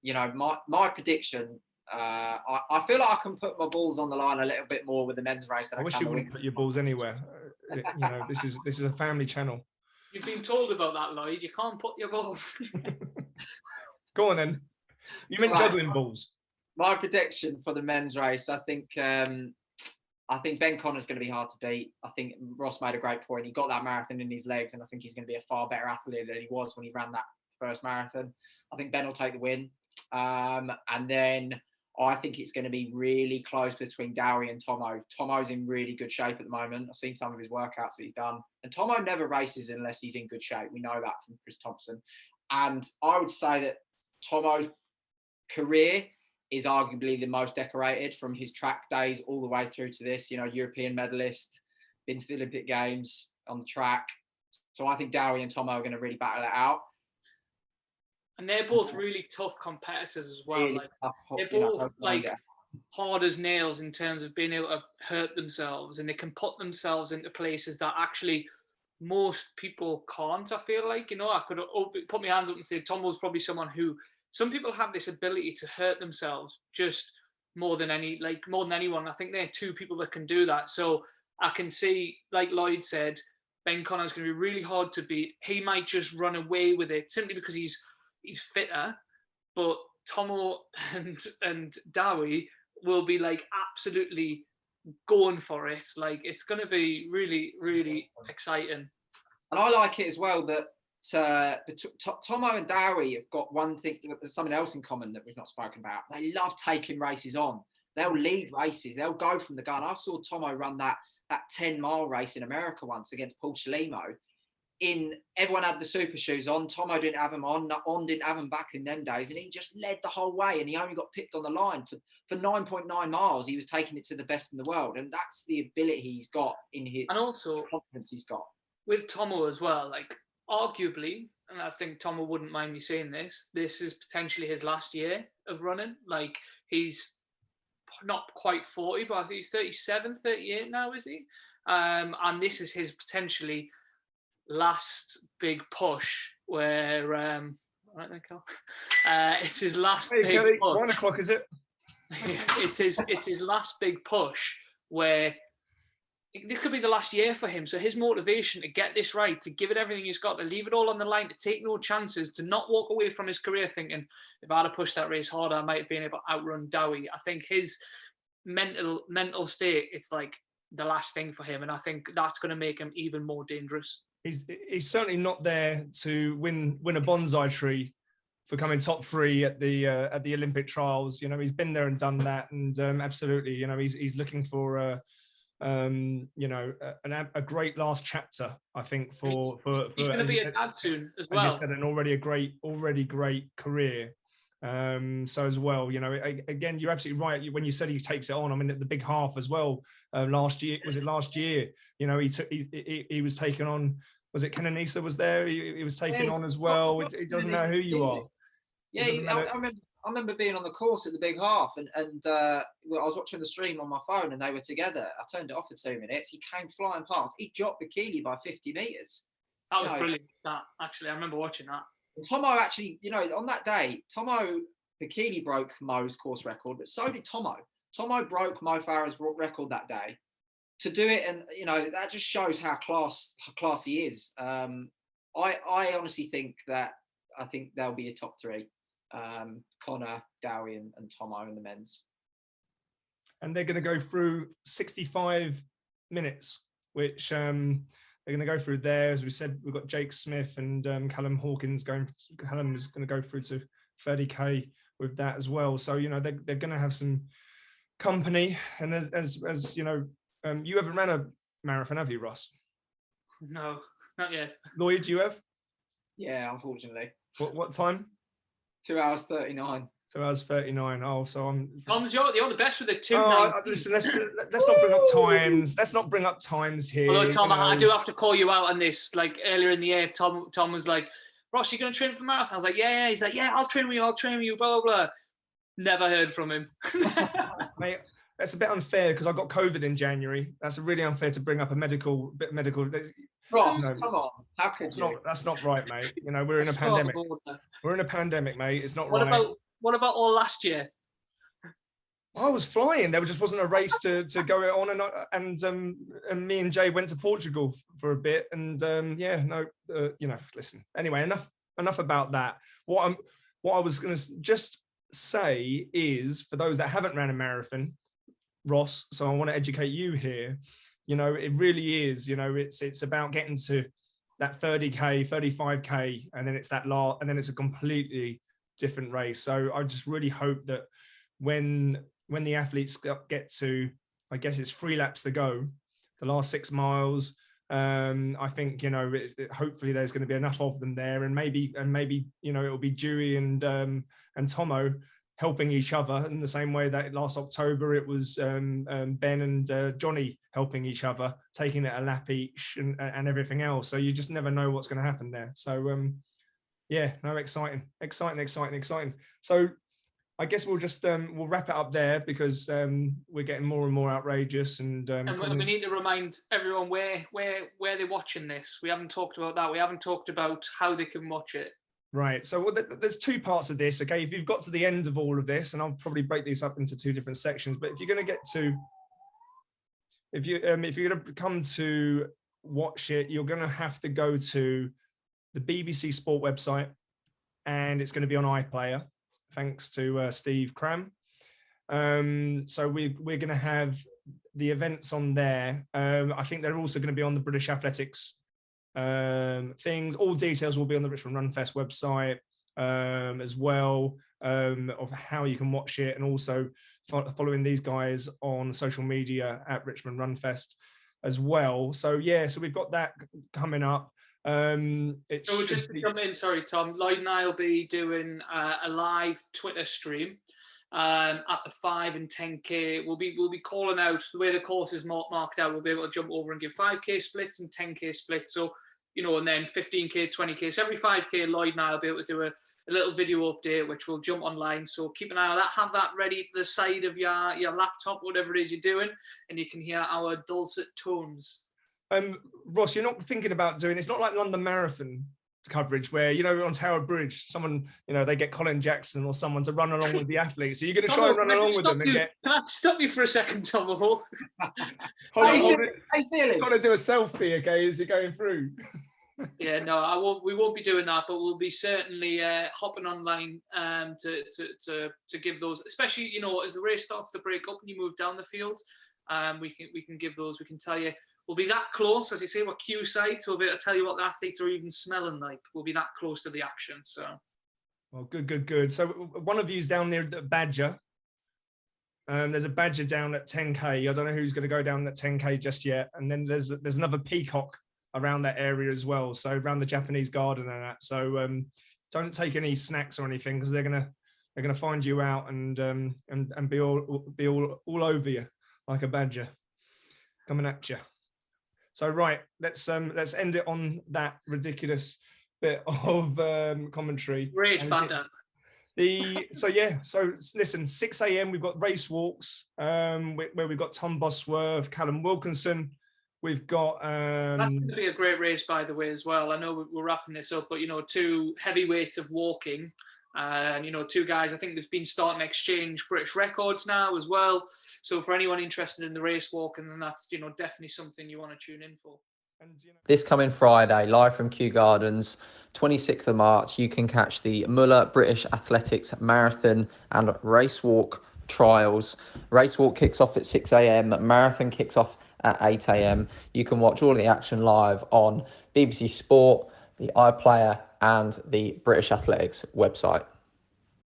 my prediction. I feel like I can put my balls on the line a little bit more with the men's race than I wish you wouldn't put your balls anywhere. This is a family channel. You've been told about that, Lloyd. You can't put your balls. Go on then. You meant juggling balls. My prediction for the men's race, I think Ben Connor's going to be hard to beat. I think Ross made a great point. He got that marathon in his legs, and I think he's going to be a far better athlete than he was when he ran that first marathon. I think Ben will take the win. And then I think it's going to be really close between Dowie and Tomo. Tomo's in really good shape at the moment. I've seen some of his workouts that he's done. And Tomo never races unless he's in good shape. We know that from Chris Thompson. And I would say that Tomo's career is arguably the most decorated, from his track days all the way through to this, European medalist, been to the Olympic Games on the track. So I think Dowie and Tomo are going to really battle it out. And they're both really tough competitors as well. Really they're both hard as nails in terms of being able to hurt themselves, and they can put themselves into places that actually most people can't. I feel like, I could put my hands up and say Tomo's probably someone who, some people have this ability to hurt themselves just more than anyone. I think they're two people that can do that. So I can see, like Lloyd said, Ben Connor's going to be really hard to beat. He might just run away with it simply because he's fitter, but Tomo and Dowie will be absolutely going for it. It's going to be really, really exciting. And I like it as well that Tomo and Dowie have got one thing, something else in common that we've not spoken about. They love taking races on. They'll lead races. They'll go from the gun. I saw Tomo run that 10-mile race in America once against Paul Chelimo. Everyone had the super shoes on. Tomo didn't have them on. On didn't have them back in them days, and he just led the whole way. And he only got picked on the line for 9.9 miles. He was taking it to the best in the world, and that's the ability he's got in his, and also confidence he's got with Tomo as well. Arguably, and I think Tomo wouldn't mind me saying this is potentially his last year of running. He's not quite 40, but I think he's 37, 38 now, is he? And this is his potentially last big push where right there, Cal. It's his last big Kelly, push. 1 o'clock, is it? It's his last big push where this could be the last year for him. So his motivation to get this right, to give it everything he's got, to leave it all on the line, to take no chances, to not walk away from his career thinking, if I'd have pushed that race harder, I might have been able to outrun Dowie. I think his mental state, it's the last thing for him. And I think that's going to make him even more dangerous. He's certainly not there to win a bonsai tree for coming top 3 at the Olympic trials. He's been there and done that, and absolutely, he's looking for a great last chapter, I think, for he's going to be a dad soon as well. As you said, and already great career. So as well, again, you're absolutely right when you said he takes it on. I mean, at the big half as well, last year, he was taken on. Was it Kenenisa was there? He was taken on as well. It doesn't matter who you are. Yeah, I remember being on the course at the big half, and I was watching the stream on my phone, and they were together. I turned it off for 2 minutes. He came flying past. He dropped Bikini by 50 meters. That was brilliant. Actually, I remember watching that. And Tomo actually, on that day, Tomo Bikini broke Mo's course record, but so did Tomo. Tomo broke Mo Farah's record that day. To do it, and that just shows how class he is. I honestly think they'll be a top 3. Connor, Dowie, and Tomo in the men's. And they're going to go through 65 minutes, which they're going to go through there. As we said, we've got Jake Smith and Callum Hawkins going. Callum is going to go through to 30k with that as well. So they're going to have some company. And as you haven't ran a marathon, have you, Ross? No, not yet. Lloyd, you have? Yeah, unfortunately. What time? 2 hours 39. 2 hours 39. Oh, so I'm. Tom's, you're the best with the 2. Listen, let's not bring up times. Let's not bring up times here. Although Tom, I do have to call you out on this. Earlier in the year, Tom was like, "Ross, you going to train for the marathon?" I was like, "Yeah." He's like, "Yeah, I'll train with you." Blah blah blah. Never heard from him. Mate, that's a bit unfair because I got COVID in January. That's really unfair to bring up a medical. Ross, come on. How could you? That's not right, mate. We're in a pandemic. We're in a pandemic, mate. It's not right. what about all last year? I was flying. There just wasn't a race to go on, and me and Jay went to Portugal for a bit, and listen. Anyway, enough about that. What I was going to just say is, for those that haven't ran a marathon, Ross, so I want to educate you here. It really is. It's about getting to that 30k, 35k, and then it's and then it's a completely different race. So I just really hope that when the athletes get to, I guess it's 3 laps to go, the last 6 miles, I think hopefully there's going to be enough of them there, and maybe it'll be Dewey and Tomo helping each other in the same way that last October it was Ben and Johnny helping each other, taking it a lap each and everything else. So you just never know what's going to happen there. So exciting. So I guess we'll just we'll wrap it up there, because we're getting more and more outrageous, and we need to remind everyone where they're watching this. We haven't talked about that. We haven't talked about how they can watch it. Right. So there's 2 parts of this. Okay, if you've got to the end of all of this, and I'll probably break these up into 2 different sections. But if you're going to get to, if you're going to come to watch it, you're going to have to go to the BBC Sport website, and it's going to be on iPlayer, thanks to Steve Cram. So we're going to have the events on there. I think they're also going to be on the British Athletics things. All details will be on the Richmond RUNFEST website as well, of how you can watch it, and also following these guys on social media at Richmond RUNFEST as well. So so we've got that coming up. So we'll just jump in. Sorry, Tom. Lloyd and I will be doing a live Twitter stream at the 5 and 10k. We'll be calling out the way the course is marked out. We'll be able to jump over and give 5k splits and 10k splits. So and then 15k, 20k. So every 5k, Lloyd and I will be able to do a little video update, which will jump online. So keep an eye on that. Have that ready to the side of your laptop, whatever it is you're doing, and you can hear our dulcet tones. Ross, you're not thinking about doing, it's not like London Marathon coverage where, on Tower Bridge, someone, they get Colin Jackson or someone to run along with the athletes. So you're going to try and run along with them and get... Can I stop you for a second, Tom? How you feeling? Got to do a selfie, okay, as you're going through. Yeah, no, we won't be doing that, but we'll be certainly hopping online to give those, especially, as the race starts to break up and you move down the field, we can give those, we can tell you. We'll be that close, as you say, we're Kew side, so we'll be able to tell you what the athletes are even smelling like. We'll be that close to the action. So, well, good. So one of you's down near the Badger. There's a Badger down at 10k. I don't know who's going to go down that 10k just yet. And then there's another Peacock around that area as well. So around the Japanese garden and that. So don't take any snacks or anything, because they're gonna find you out and be all over you like a badger coming at you. So right, let's end it on that ridiculous bit of commentary. Great banter. So listen, 6 a.m. we've got race walks where we've got Tom Bosworth, Callum Wilkinson. We've got that's going to be a great race, by the way, as well. I know we're wrapping this up, but 2 heavyweights of walking. And 2 guys, I think they've been starting to exchange British records now as well. So for anyone interested in the race walking, then that's definitely something you want to tune in for. This coming Friday, live from Kew Gardens, 26th of March, you can catch the Müller British Athletics Marathon and Race Walk trials. Race Walk kicks off at 6 a.m, marathon kicks off at 8 a.m. You can watch all the action live on BBC Sport, the iPlayer and the British Athletics website.